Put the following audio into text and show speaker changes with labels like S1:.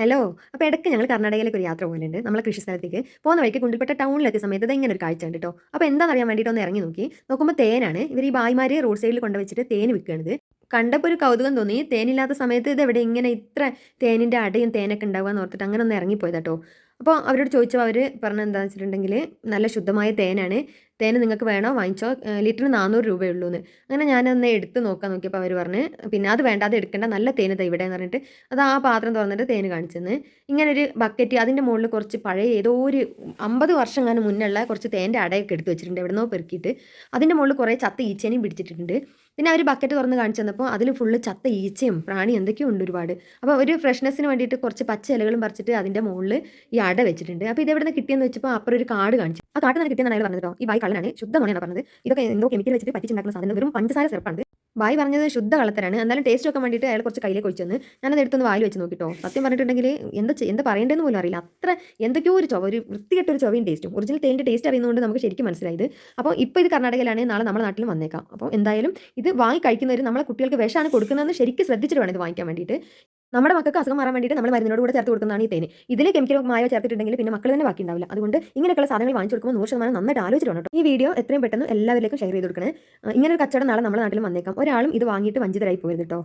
S1: Hello. അപ്പോൾ ഇടയ്ക്ക് ഞങ്ങൾ കർണാടകയിലേക്ക് ഒരു യാത്ര പോകലുണ്ട്. നമ്മളെ കൃഷി സ്ഥലത്തേക്ക്. പോകുന്ന വഴിക്ക് ഗുണ്ടിൽപേട്ട ടൗണിലെത്തിയ സമയത്ത് ദാ ഇങ്ങനെ ഒരു കാഴ്ച കണ്ട് ട്ടോ. അപ്പോൾ എന്താണെന്ന് അറിയാൻ വേണ്ടിയിട്ട് ഒന്ന് ഇറങ്ങി നോക്കി. നോക്കുമ്പോൾ തേനാണ്. ഇവർ ഈ ഭായിമാർ റോഡ് സൈഡിൽ കൊണ്ടുവച്ചിട്ട് തേൻ വിൽക്കുകയാണിത്. കണ്ടപ്പോൾ ഒരു കൗതുകം തോന്നി. തേനില്ലാത്ത സമയത്ത് ഇതെവിടെ ഇങ്ങനെ ഇത്ര തേനിൻ്റെ അടയും തേനൊക്കെ ഉണ്ടാവുക എന്ന് ഓർത്തിട്ട് അങ്ങനെ ഒന്ന് ഇറങ്ങിപ്പോയതാ ട്ടോ. അപ്പോൾ അവരോട് ചോദിച്ചപ്പോൾ അവർ പറഞ്ഞത് എന്താണെന്ന് വെച്ചിട്ടുണ്ടെങ്കിൽ നല്ല ശുദ്ധമായ തേനാണ്. തേൻ നിങ്ങൾക്ക് വേണോ വാങ്ങിച്ചോ, ലിറ്ററിന് 400 രൂപയുള്ളൂന്ന്. അങ്ങനെ ഞാനൊന്ന് എടുത്ത് നോക്കാൻ നോക്കിയപ്പോൾ അവർ പറഞ്ഞ് പിന്നെ അത് വേണ്ട, അത് എടുക്കേണ്ട, നല്ല തേൻ ദാ ഇവിടെയെന്ന് പറഞ്ഞിട്ട് അത് ആ പാത്രം തുറന്നിട്ട് തേൻ കാണിച്ചു തന്ന്. ഇങ്ങനൊരു ബക്കറ്റ് അതിൻ്റെ മുകളിൽ കുറച്ച് പഴയ ഏതോ ഒരു 50 വർഷം എങ്ങാനും മുന്നുള്ള കുറച്ച് തേൻ്റെ അടയൊക്കെ എടുത്ത് വെച്ചിട്ടുണ്ട് എവിടുന്നോ പെറുക്കിയിട്ട്. അതിൻ്റെ മുകളിൽ കുറേ ചത്ത ഈച്ചേനെയും പിടിച്ചിട്ടിട്ടുണ്ട്. പിന്നെ അവർ ബക്കറ്റ് തുറന്ന് കാണിച്ചു തന്നപ്പോൾ അതിൽ ഫുള്ള് ചത്ത ഈച്ചയും പ്രാണി എന്തൊക്കെയോ ഉണ്ട് ഒരുപാട്. അപ്പോൾ ഒരു ഫ്രഷ്നെസ്സിന് വേണ്ടിയിട്ട് കുറച്ച് പച്ച ഇലകളും പറിച്ചിട്ട് അതിൻ്റെ മുകളിൽ ഈ അട വെച്ചിട്ടുണ്ട്. അപ്പോൾ ഇത് എവിടുന്ന് കിട്ടിയെന്ന് വെച്ചപ്പോൾ അപ്പുറം ഒരു കാർഡ് കാണിച്ചു. ആ കാർഡ് തന്നെ കിട്ടിയെന്നാണ് അയാൾ പറഞ്ഞത് ട്ടോ. ഈ ബായ് കള്ളനാണ്, ശുദ്ധമാണെന്നാണ് പറഞ്ഞത്. ഇതൊക്കെ എന്തോ കെമിക്കൽ വെച്ചിട്ട് പറ്റിച്ചുണ്ടാക്കുന്ന സാധനം, വെറും പഞ്ചസാര സിറപ്പാണ്. ബായ് പറഞ്ഞത് ശുദ്ധ കള്ളത്തരാണ്. എന്നാലും ടേസ്റ്റ് നോക്കാൻ വേണ്ടിയിട്ട് അയാൾ കുറച്ച് കയ്യിലേക്ക് ഒഴിച്ചു തന്ന്. ഞാനത് എടുത്തൊന്ന് വായിൽ വെച്ച് നോക്കിട്ടോ. സത്യം പറഞ്ഞിട്ടുണ്ടെങ്കിൽ എന്താ പറയേണ്ടതെന്ന് പോലും അറിയില്ല. അത്ര എന്തൊക്കെയോ ഒരു ചൊവ, ഒരു വൃത്തികെട്ട ഒരു ചൊവയും ടേസ്റ്റും. ഒറിജിനൽ തേൻ്റെ ടേസ്റ്റ് അറിയുന്നതുകൊണ്ട് നമുക്ക് ശരിക്കും മനസ്സിലായത്. അപ്പോൾ ഇപ്പോൾ ഇത് കർണാടകയിലാണ്, നാളെ നമ്മുടെ നാട്ടിലും വന്നേക്കാം. അപ്പോൾ എന്തായാലും ഇത് വാങ്ങി കഴിക്കുന്നവർ നമ്മളെ കുട്ടികൾക്ക് വിഷമാണ് കൊടുക്കുന്നതെന്ന് ശരിക്കും ശ്രദ്ധിച്ചിട്ട് വേണം ഇത് വാങ്ങിക്കാൻ വേണ്ടിയിട്ട്. നമ്മുടെ മക്കൾക്ക് അസുഖം മാറാൻ വേണ്ടിയിട്ട് നമ്മൾ മരുന്നിനോട് കൂടെ ചേർത്ത് കൊടുക്കുന്നതാണ് ഈ തേന്. ഇതിൽ കെമിക്കൽ മായോ ചേർത്തിട്ടുണ്ടെങ്കിൽ പിന്നെ മക്കൾ തന്നെ ബാക്കി ഉണ്ടാവില്ല. അതുകൊണ്ട് ഇങ്ങനെയൊക്കെയുള്ള സാധനങ്ങൾ വാങ്ങിച്ചു കൊടുക്കുമ്പോൾ 100% നന്നായിട്ട് ആലോചിച്ചിട്ട് വേണം കേട്ടോ. ഈ വീഡിയോ എത്രയും പെട്ടെന്ന് എല്ലാവരിലേക്കും ഷെയർ ചെയ്ത് കൊടുക്കണേ. ഇങ്ങനെ ഒരു കച്ചവടം നാളെ നമ്മുടെ നാട്ടിലും വന്നേക്കാം. ഒരാളും ഇത് വാങ്ങിയിട്ട് വഞ്ചിതരായി പോകരുത് കേട്ടോ.